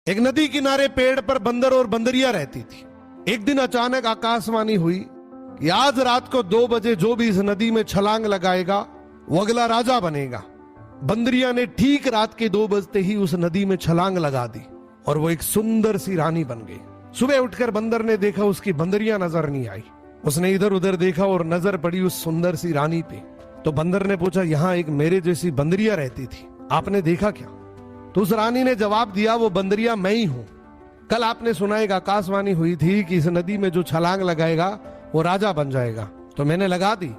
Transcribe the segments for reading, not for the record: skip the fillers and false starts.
एक नदी किनारे पेड़ पर बंदर और बंदरिया रहती थी। एक दिन अचानक आकाशवाणी हुई कि आज रात को 2 बजे जो भी इस नदी में छलांग लगाएगा वो अगला राजा बनेगा। बंदरिया ने ठीक रात के 2 बजते ही उस नदी में छलांग लगा दी और वो एक सुंदर सी रानी बन गई। सुबह उठकर बंदर ने देखा उसकी बंदरिया नजर नहीं आई। उसने इधर उधर देखा और नजर पड़ी उस सुंदर सी रानी पे। तो बंदर ने पूछा, यहाँ एक मेरे जैसी बंदरिया रहती थी, आपने देखा क्या? तो उस रानी ने जवाब दिया, वो बंदरिया मैं ही हूं। कल आपने सुना एक आकाशवाणी हुई थी कि इस नदी में जो छलांग लगाएगा वो राजा बन जाएगा, तो मैंने लगा दी।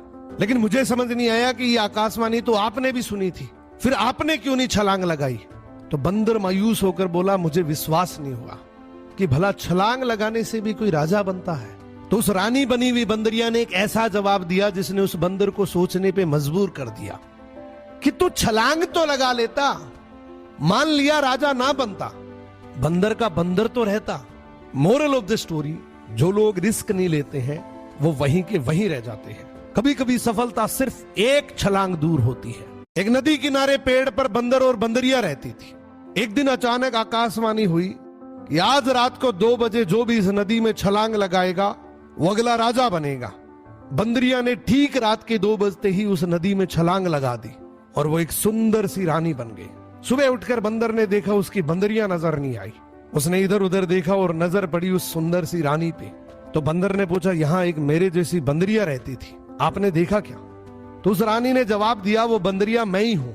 लेकिन मुझे समझ नहीं आया कि ये आकाशवाणी तो आपने भी सुनी थी, फिर आपने क्यों नहीं छलांग लगाई? तो बंदर मायूस होकर बोला, मुझे विश्वास नहीं हुआ कि भला छलांग लगाने से भी कोई राजा बनता है। तो उस रानी बनी हुई बंदरिया ने एक ऐसा जवाब दिया जिसने उस बंदर को सोचने पे मजबूर कर दिया कि तू छलांग तो लगा लेता, मान लिया राजा ना बनता, बंदर का बंदर तो रहता। मोरल ऑफ द स्टोरी, जो लोग रिस्क नहीं लेते हैं वो वहीं के वहीं रह जाते हैं। कभी कभी सफलता सिर्फ एक छलांग दूर होती है। एक नदी किनारे पेड़ पर बंदर और बंदरिया रहती थी। एक दिन अचानक आकाशवाणी हुई कि आज रात को 2 बजे जो भी इस नदी में छलांग लगाएगा वो अगला राजा बनेगा। बंदरिया ने ठीक रात के 2 बजते ही उस नदी में छलांग लगा दी और वो एक सुंदर सी रानी बन गई। सुबह उठकर बंदर ने देखा उसकी बंदरिया नजर नहीं आई। उसने इधर उधर देखा और नजर पड़ी उस सुंदर सी रानी पे। तो बंदर ने पूछा, यहाँ एक मेरे जैसी बंदरिया रहती थी, आपने देखा क्या? तो उस रानी ने जवाब दिया, वो बंदरिया मैं ही हूं।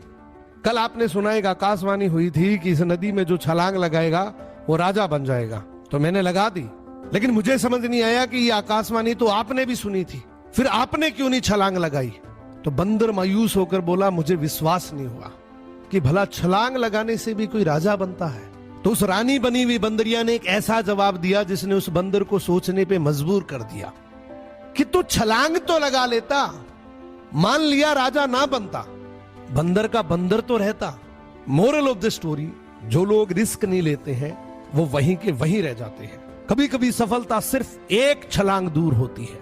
कल आपने सुना एक आकाशवाणी हुई थी कि इस नदी में जो छलांग लगाएगा वो राजा बन जाएगा, तो मैंने लगा दी। लेकिन मुझे समझ नहीं आया कि ये आकाशवाणी तो आपने भी सुनी थी, फिर आपने क्यों नहीं छलांग लगाई? तो बंदर मायूस होकर बोला, मुझे विश्वास नहीं हुआ कि भला छलांग लगाने से भी कोई राजा बनता है। तो उस रानी बनी हुई बंदरिया ने एक ऐसा जवाब दिया जिसने उस बंदर को सोचने पे मजबूर कर दिया कि तू छलांग तो लगा लेता, मान लिया राजा ना बनता, बंदर का बंदर तो रहता। मोरल ऑफ द स्टोरी, जो लोग रिस्क नहीं लेते हैं वो वहीं के वहीं रह जाते हैं। कभी कभी सफलता सिर्फ एक छलांग दूर होती है।